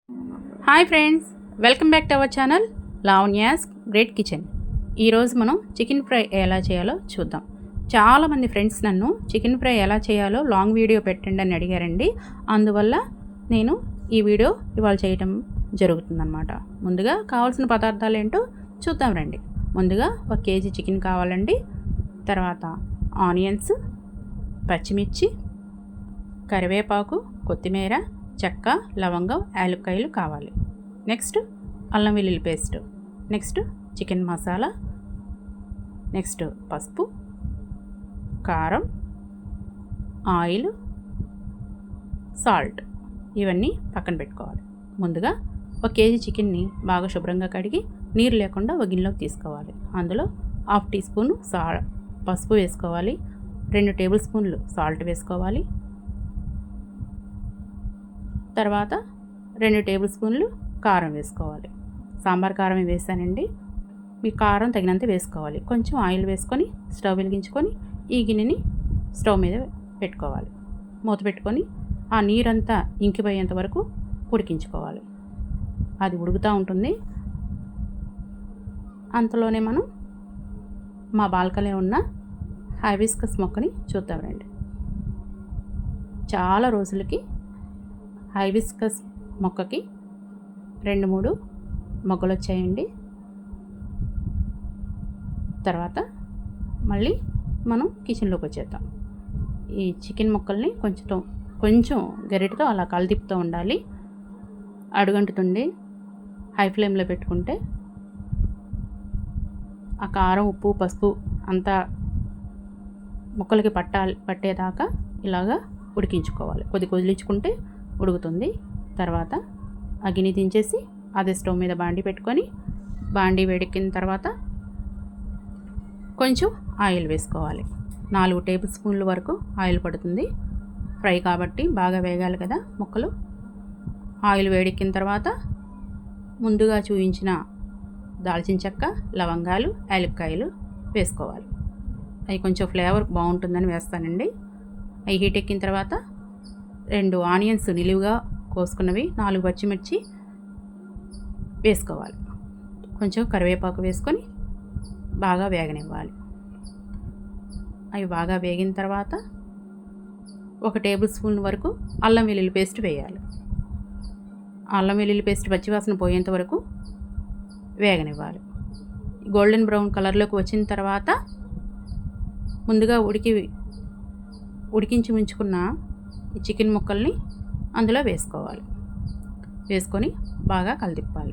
Hi friends, welcome back to our channel Lavanya's great kitchen. ఈరోజు మనం chicken fry ఎలా చేయాలో చూద్దాం. చాలామంది ఫ్రెండ్స్ నన్ను చికెన్ ఫ్రై ఎలా చేయాలో లాంగ్ వీడియో పెట్టండి అని అడిగారండి. అందువల్ల నేను ఈ వీడియో ఇవాళ చేయటం జరుగుతుందన్నమాట. ముందుగా కావాల్సిన పదార్థాలు ఏంటో చూద్దాం రండి. ముందుగా 1 కేజీ చికెన్ కావాలండి. తర్వాత ఆనియన్స్, పచ్చిమిర్చి, కరివేపాకు, కొత్తిమీర, చెక్క, లవంగం, యాలక్కాయలు కావాలి. నెక్స్ట్ అల్లం వెల్లుల్లి paste, next chicken masala, next పసుపు, కారం, ఆయిల్, సాల్ట్, ఇవన్నీ పక్కన పెట్టుకోవాలి. ముందుగా 1 కేజీ చికెన్ని బాగా శుభ్రంగా కడిగి నీరు లేకుండా ఒక గిన్నెలోకి తీసుకోవాలి. అందులో 1/2 టీ స్పూన్ పసుపు వేసుకోవాలి. 2 టేబుల్ స్పూన్లు సాల్ట్ వేసుకోవాలి. తర్వాత 2 టేబుల్ స్పూన్లు కారం వేసుకోవాలి. సాంబార్ కారం వేసానండి. మీ కారం తగినంత వేసుకోవాలి. కొంచెం ఆయిల్ వేసుకొని స్టవ్ వెలిగించుకొని ఈ గిన్నెని స్టవ్ మీద పెట్టుకోవాలి. మూత పెట్టుకొని ఆ నీరంతా ఇంకిపోయేంత వరకు ఉడికించుకోవాలి. అది ఉడుకుతూ ఉంటుంది. అంతలోనే మనం మా బాల్కనీలో ఉన్న హైబిస్కస్ మొక్కని చూద్దాం రండి. చాలా రోజులకి హైబిస్కస్ మొక్కకి 2-3 మొగ్గలు వచ్చాయండి. తర్వాత మళ్ళీ మనం కిచెన్లోకి వచ్చేద్దాం. ఈ చికెన్ ముక్కల్ని కొంచెం గరిటతో అలా కలదిప్పుతూ ఉండాలి. అడుగంటుతుంది. హై ఫ్లేమ్లో పెట్టుకుంటే ఆ కారం, ఉప్పు, పసుపు అంతా ముక్కలకి పట్టేదాకా ఇలాగా ఉడికించుకోవాలి. కొద్దిలించుకుంటే ఉడుకుతుంది. తర్వాత ఆ గిన్నె దించేసి అదే స్టవ్ మీద బాండీ పెట్టుకొని బాండీ వేడెక్కిన తర్వాత కొంచెం ఆయిల్ వేసుకోవాలి. 4 టేబుల్ స్పూన్ల వరకు ఆయిల్ పడుతుంది. ఫ్రై కాబట్టి బాగా వేగాలి కదా ముక్కలు. ఆయిల్ వేడెక్కిన తర్వాత ముందుగా చూపించిన దాల్చిన చెక్క, లవంగాలు, యాలక్కాయలు వేసుకోవాలి. అవి కొంచెం ఫ్లేవర్ బాగుంటుందని వేస్తానండి. అవి హీట్ ఎక్కిన తర్వాత 2 ఆనియన్స్ నిలువుగా కోసుకున్నవి, 4 పచ్చిమిర్చి వేసుకోవాలి. కొంచెం కరివేపాకు వేసుకొని బాగా వేగనివ్వాలి. అవి బాగా వేగిన తర్వాత 1 టేబుల్ స్పూన్ వరకు అల్లం వెల్లుల్లి పేస్ట్ వేయాలి. అల్లం వెల్లుల్లి పేస్ట్ పచ్చివాసన పోయేంత వరకు వేగనివ్వాలి. గోల్డెన్ బ్రౌన్ కలర్లోకి వచ్చిన తర్వాత ముందుగా ఉడికించి ఉంచుకున్న ఈ చికెన్ ముక్కల్ని అందులో వేసుకోవాలి. వేసుకొని బాగా కలదిప్పాలి.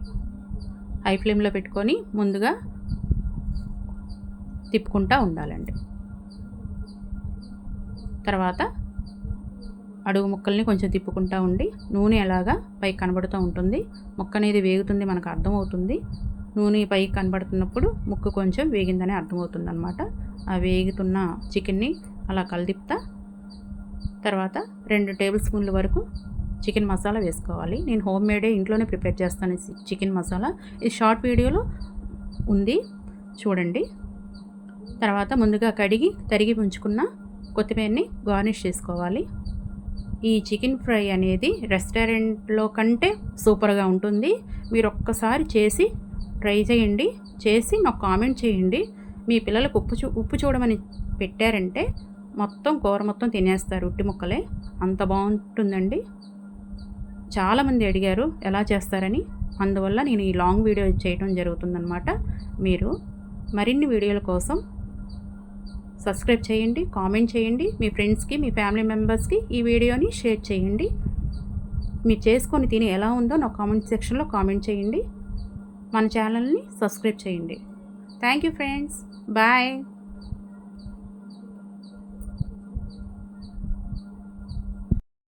హై ఫ్లేమ్లో పెట్టుకొని ముందుగా తిప్పుకుంటూ ఉండాలండి. తర్వాత అడుగు ముక్కల్ని కొంచెం తిప్పుకుంటూ ఉండి నూనె ఎలాగా పైకి కనబడుతూ ఉంటుంది. ముక్క అనేది వేగుతుంది, మనకు అర్థమవుతుంది. నూనె పైకి కనబడుతున్నప్పుడు ముక్క కొంచెం వేగిందని అర్థమవుతుంది అన్నమాట. ఆ వేగుతున్న చికెన్ని అలా కలదిప్తా తర్వాత 2 టేబుల్ స్పూన్ల వరకు చికెన్ మసాలా వేసుకోవాలి. నేను హోమ్ మేడే ఇంట్లోనే ప్రిపేర్ చేస్తాను చికెన్ మసాలా. ఇది షార్ట్ వీడియోలో ఉంది, చూడండి. తర్వాత ముందుగా తరిగి ఉంచుకున్న కొత్తిమీరని గార్నిష్ చేసుకోవాలి. ఈ చికెన్ ఫ్రై అనేది రెస్టారెంట్లో కంటే సూపర్గా ఉంటుంది. మీరు ఒక్కసారి చేసి ట్రై చేయండి. చేసి నాకు కామెంట్ చేయండి. మీ పిల్లలకు ఉప్పు చూడమని పెట్టారంటే కూర మొత్తం తినేస్తారు, ఉట్టి ముక్కలే. అంత బాగుంటుందండి. చాలామంది అడిగారు ఎలా చేస్తారని. అందువల్ల నేను ఈ లాంగ్ వీడియో చేయడం జరుగుతుందన్నమాట. మీరు మరిన్ని వీడియోల కోసం సబ్స్క్రైబ్ చేయండి, కామెంట్ చేయండి. మీ ఫ్రెండ్స్కి, మీ ఫ్యామిలీ మెంబర్స్కి ఈ వీడియోని షేర్ చేయండి. మీరు చేసుకొని తిని ఎలా ఉందో నా కామెంట్ సెక్షన్లో కామెంట్ చేయండి. మన ఛానల్ని సబ్స్క్రైబ్ చేయండి. Thank you friends, bye.